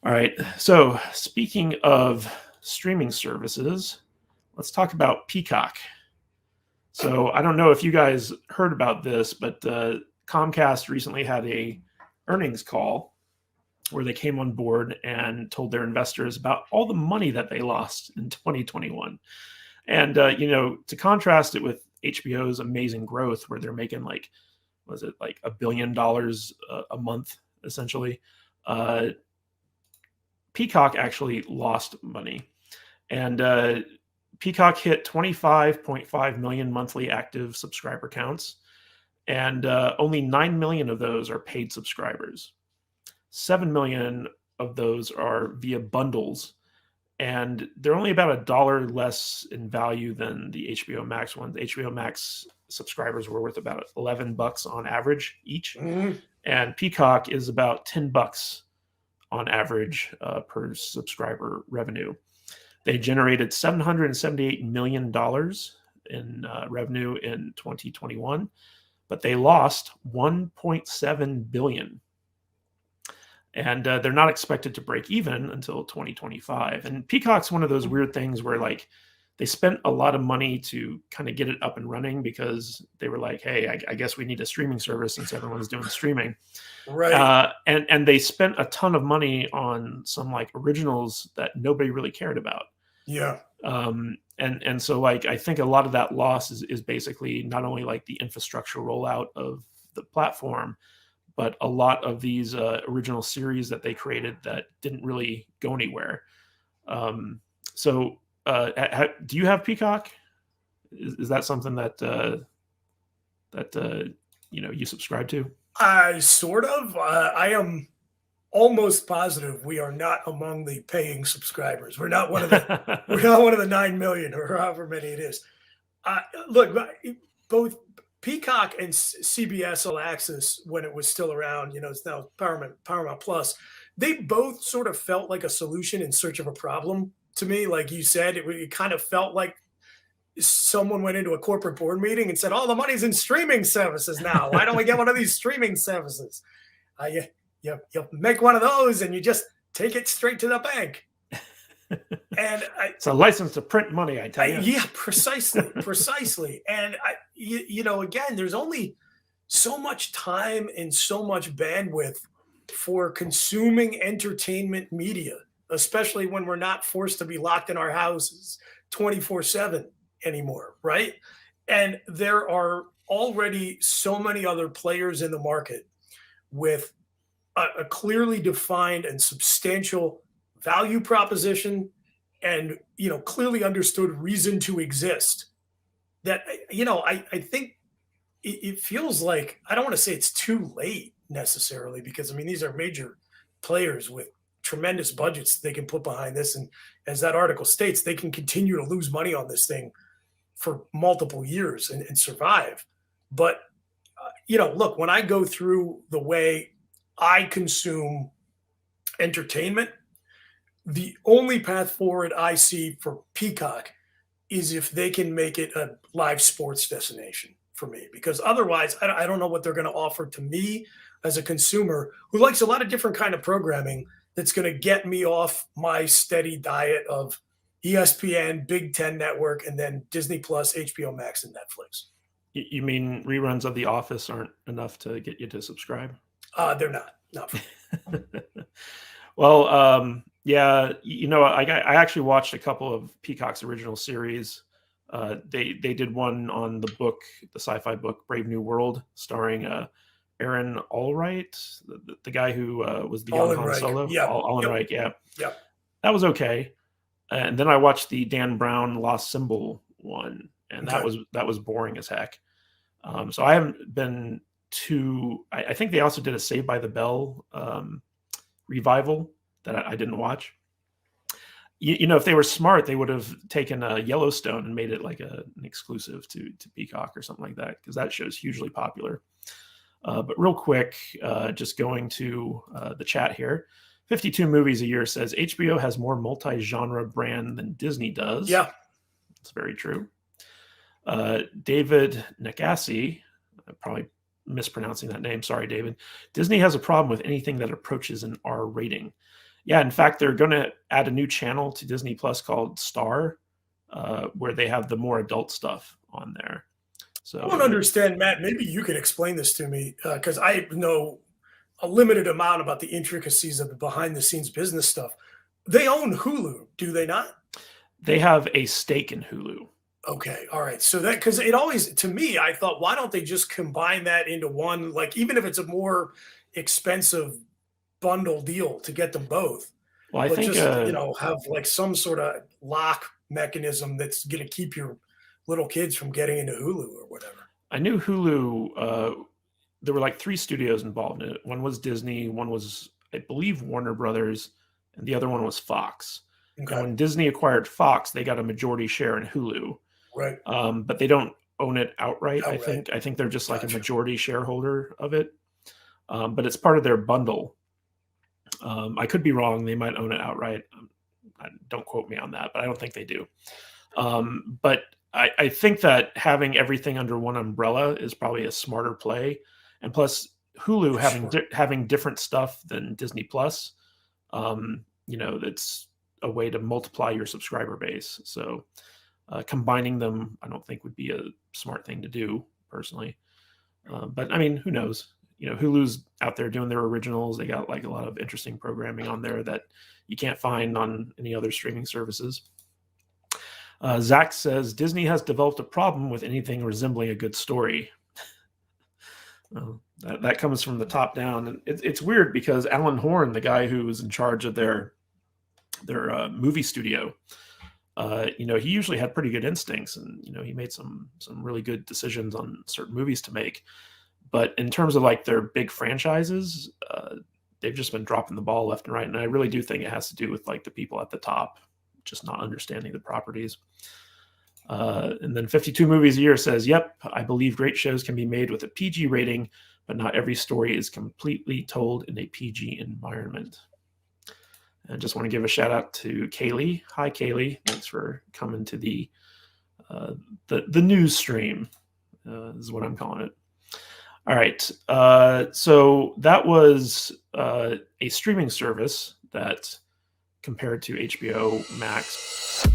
All right. So speaking of streaming services, let's talk about Peacock. So I don't know if you guys heard about this, but Comcast recently had a earnings call where they came on board and told their investors about all the money that they lost in 2021. And to contrast it with HBO's amazing growth, where they're making like, was it like $1 billion a month essentially? Peacock actually lost money, and Peacock hit 25.5 million monthly active subscriber counts, and only 9 million of those are paid subscribers. 7 million of those are via bundles, and they're only about $1 less in value than the HBO Max ones. HBO Max subscribers were worth about $11 on average each, and Peacock is about $10 on average per subscriber revenue. They generated $778 million in revenue in 2021, but they lost $1.7 billion. And they're not expected to break even until 2025. And Peacock's one of those weird things where like they spent a lot of money to kind of get it up and running because they were like, hey, I guess we need a streaming service since everyone's doing streaming. Right. And they spent a ton of money on some like originals that nobody really cared about. Yeah. And so like I think a lot of that loss is basically not only like the infrastructure rollout of the platform, but a lot of these original series that they created that didn't really go anywhere. Do you have Peacock? Is that something that you subscribe to? Sort of. I am almost positive we are not among the paying subscribers. We're not one of the 9 million or however many it is. Look, both Peacock and CBS All Access, when it was still around, it's now Paramount Plus, they both sort of felt like a solution in search of a problem to me. Like you said, it kind of felt like someone went into a corporate board meeting and said, "Oh, the money's in streaming services now. Why don't we get one of these streaming services? You make one of those and you just take it straight to the bank." And it's a license to print money, I tell you. Yeah, precisely. And again, there's only so much time and so much bandwidth for consuming entertainment media, especially when we're not forced to be locked in our houses 24/7 anymore, right? And there are already so many other players in the market with a clearly defined and substantial value proposition and clearly understood reason to exist, that I think it feels like, I don't want to say it's too late necessarily, because I mean these are major players with tremendous budgets they can put behind this, and as that article states, they can continue to lose money on this thing for multiple years and survive. But look, when I go through the way I consume entertainment, the only path forward I see for Peacock is if they can make it a live sports destination for me, because otherwise I don't know what they're going to offer to me as a consumer who likes a lot of different kind of programming that's going to get me off my steady diet of ESPN, Big Ten Network, and then Disney Plus, HBO Max, and Netflix. You mean reruns of The Office aren't enough to get you to subscribe? They're not. Well, yeah, I actually watched a couple of Peacock's original series. They did one on the sci-fi book Brave New World, starring Aaron Allwright, the guy who was the young Han Solo. Alan Reich, yeah. That was okay. And then I watched the Dan Brown Lost Symbol one, and that was boring as heck. So I haven't been too. I think they also did a Saved by the Bell revival that I didn't watch. If they were smart, they would have taken Yellowstone and made it like an exclusive to Peacock or something like that, because that show's hugely popular. But real quick, just going to the chat here. 52 movies a year says HBO has more multi-genre brand than Disney does. Yeah. It's very true. David Nakasi, I'm probably mispronouncing that name. Sorry, David. Disney has a problem with anything that approaches an R rating. Yeah, in fact, they're going to add a new channel to Disney Plus called Star, where they have the more adult stuff on there. I don't So understand, Matt. Maybe you could explain this to me because I know a limited amount about the intricacies of the behind the scenes business stuff. They own Hulu, do they not? they have a stake in Hulu. Okay, all right. So that because it always to me, I thought, why don't they just combine that into one? Like, even if it's a more expensive bundle deal to get them both, Well, I but think just have like some sort of lock mechanism that's going to keep your little kids from getting into Hulu or whatever. I knew Hulu. There were like 3 studios involved in it. One was Disney, one was, I believe, Warner Brothers, and the other one was Fox. And Okay, when Disney acquired Fox, they got a majority share in Hulu, right. but they don't own it outright. I Outright. think. I think they're just like a Gotcha. majority shareholder of it, but it's part of their bundle. I could be wrong. They might own it outright. Don't quote me on that, but I don't think they do. But I think that having everything under one umbrella is probably a smarter play. And plus, Hulu having Sure. having different stuff than Disney Plus, that's a way to multiply your subscriber base. So combining them, I don't think would be a smart thing to do personally. But I mean, who knows? Hulu's out there doing their originals. They got like a lot of interesting programming on there that you can't find on any other streaming services. Zach says Disney has developed a problem with anything resembling a good story. That comes from the top down, and it's weird because Alan Horn, the guy who was in charge of their movie studio, he usually had pretty good instincts, and he made some really good decisions on certain movies to make. But in terms of like their big franchises, they've just been dropping the ball left and right, and I really do think it has to do with like the people at the top just not understanding the properties. And then 52 movies a year says, yep, I believe great shows can be made with a PG rating, but not every story is completely told in a PG environment. And just want to give a shout out to Kaylee. Hi, Kaylee. Thanks for coming to the news stream, is what I'm calling it. All right. So that was a streaming service that compared to HBO Max.